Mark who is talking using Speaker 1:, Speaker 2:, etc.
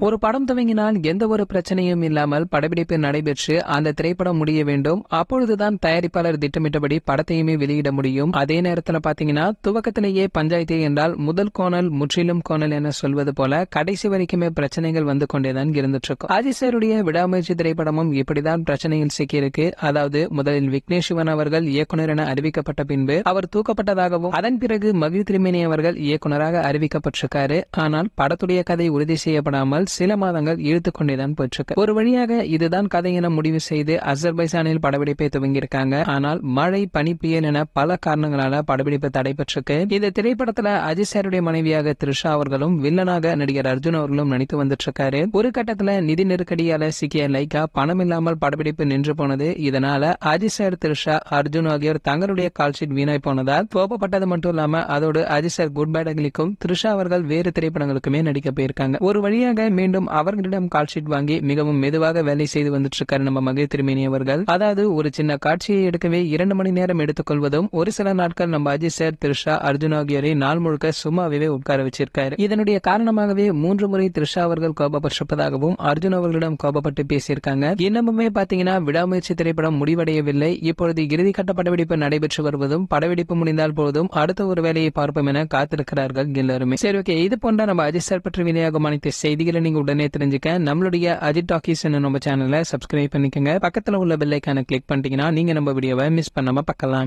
Speaker 1: ஒரு படம் துவங்கினால் எந்த ஒரு பிரச்சனையும் இல்லாமல் படப்பிடிப்பு நடைபெற்று அந்த திரைப்படம் முடிய வேண்டும். அப்பொழுதுதான் தயாரிப்பாளர் திட்டமிட்டபடி படத்தையுமே வெளியிட முடியும். அதே நேரத்தில் பாத்தீங்கன்னா துவக்கத்திலேயே பஞ்சாயத்து என்றால் முதல் கோணல் முற்றிலும் கோணல் என சொல்வது போல கடைசி வரைக்குமே பிரச்சனைகள் வந்து கொண்டேதான் இருந்துட்டு இருக்கும். அஜித் சாருடைய விடாமுயற்சி திரைப்படமும் இப்படிதான் பிரச்சனையில் சிக்கியிருக்கு. அதாவது முதலில் விக்னேஷ் சிவன் அவர்கள் இயக்குனர் என அறிவிக்கப்பட்ட பின்பு அவர் தூக்கப்பட்டதாகவும் அதன் பிறகு மகிழ் திருமேனி அவர்கள் இயக்குனராக அறிவிக்கப்பட்டிருக்காரு. ஆனால் படத்துடைய கதை உறுதி செய்யப்படாமல் சில மாதங்கள் இழுத்துக் கொண்டேதான் போயிட்டு ஒரு வழியாக இதுதான் கதை என முடிவு செய்து அசர்பைசானில் படப்பிடிப்பை துவங்கியிருக்காங்க. ஆனால் மழை, பனி, புயல் என பல காரணங்களால படப்பிடிப்பு தடைபெற்றிருக்கு. இந்த திரைப்படத்துல அஜித் சாருடைய மனைவியாக த்ரிஷா அவர்களும் வில்லனாக நடிகர் அர்ஜுன் அவர்களும் நடித்து வந்துட்டு இருக்காரு. ஒரு கட்டத்துல நிதி நெருக்கடியால சிக்கிய லைகா பணம் இல்லாமல் படப்பிடிப்பு நின்று போனது. இதனால அஜித் சார், த்ரிஷா, அர்ஜுன் ஆகியோர் தங்களுடைய கால்ஷீட் வீணாய் போனதால் கோபப்பட்டது மட்டும் இல்லாம அதோடு அஜித் சார் குட் பேட் அகிலிக்கும் த்ரிஷா அவர்கள் வேறு திரைப்படங்களுக்குமே நடிக்க போயிருக்காங்க. ஒரு வழியாக மீண்டும் அவர்களிடம் கால்ஷீட் வாங்கி மிகவும் மெதுவாக வேலை செய்து வந்துட்டு இருக்காரு நம்ம மகிழ் திருமேனி அவர்கள். அதாவது ஒரு சின்ன காட்சியை எடுக்கவே 2 மணி நேரம் எடுத்துக்கொள்வதும் ஒரு சில நாட்கள் நம்ம அஜித் சார், த்ரிஷா, அர்ஜுன் ஆகியோரை நாள் முழுக்க சும்மாவே உட்கார வச்சிருக்காரு. இதனுடைய காரணமாகவே 3 முறை த்ரிஷா அவர்கள் கோபப்பட்டிருப்பதாகவும் அர்ஜுன் அவர்களிடம் கோபப்பட்டு பேசியிருக்காங்க. இன்னமுமே பாத்தீங்கன்னா விடாமுயற்சி திரைப்படம் முடிவடையவில்லை. இப்பொழுது இறுதிக்கட்ட படப்பிடிப்பு நடைபெற்று வருவதும் படப்பிடிப்பு முடிந்தால் போதும் அடுத்த ஒரு வேலையை பார்ப்போம் என காத்திருக்கிறார்கள் எல்லாருமே. சரி, ஓகே, இது போன்ற நம்ம அஜித் சார் பற்றி விநியோகம் அனைத்து செய்திகளை நீங்க உடனே தெரிஞ்சுக்க நம்மளுடைய அஜித் டாக்கீஸ் நம்ம சேனலை சப்ஸ்கிரைப் பண்ணிக்கங்க. பக்கத்துல உள்ள பெல் ஐகானை கிளிக் பண்ணிட்டீங்கன்னா நீங்க நம்ம வீடியோவை மிஸ் பண்ணாம பார்க்கலாம்.